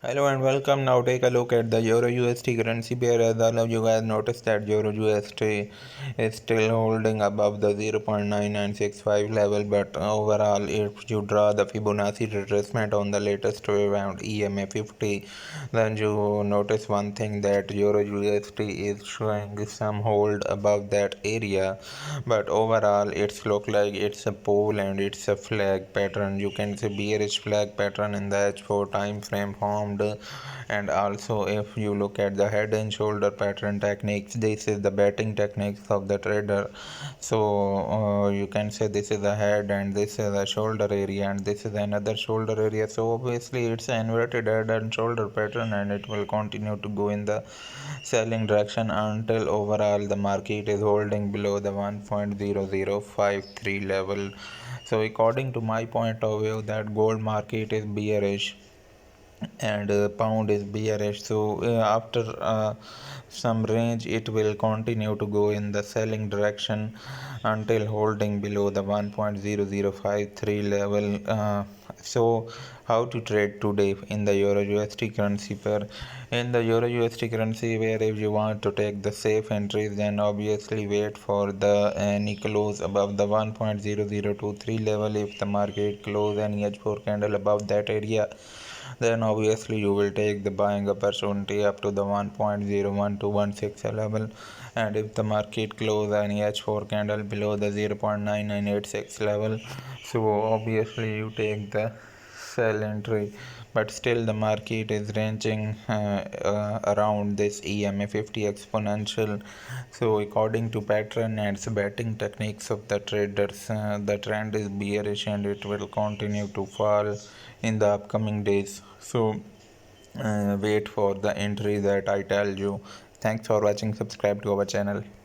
Hello and welcome. Now take a look at the Euro USD currency pair. As all of you guys noticed that Euro USD is still holding above the 0.9965 level, but overall if you draw the Fibonacci retracement on the latest wave around EMA 50, then you notice one thing that Euro USD is showing some hold above that area, but overall it's look like it's a pole and it's a flag pattern. You can see bearish flag pattern in the H4 time frame formed, and also if you look at the head and shoulder pattern techniques, this is the betting techniques of the trader. So you can say this is the head and this is the shoulder area and this is another shoulder area. So obviously it's an inverted head and shoulder pattern, and it will continue to go in the selling direction until overall the market is holding below the 1.0053 level. So according to my point of view, that gold market is bearish and pound is bearish. So after some range it will continue to go in the selling direction until holding below the 1.0053 level. So how to trade today in the Euro USD currency pair? In the Euro USD currency, where if you want to take the safe entries, then obviously wait for the any close above the 1.0023 level. If the market close any H4 candle above that area, then obviously you will take the buying opportunity up to the 1.01216 level. And if the market close any H4 candle below the 0.9986 level, so obviously you take the sell entry. But still the market is ranging around this EMA 50 exponential. So according to pattern and betting techniques of the traders, the trend is bearish and it will continue to fall in the upcoming days. So wait for the entry that I tell you. Thanks for watching. Subscribe to our channel.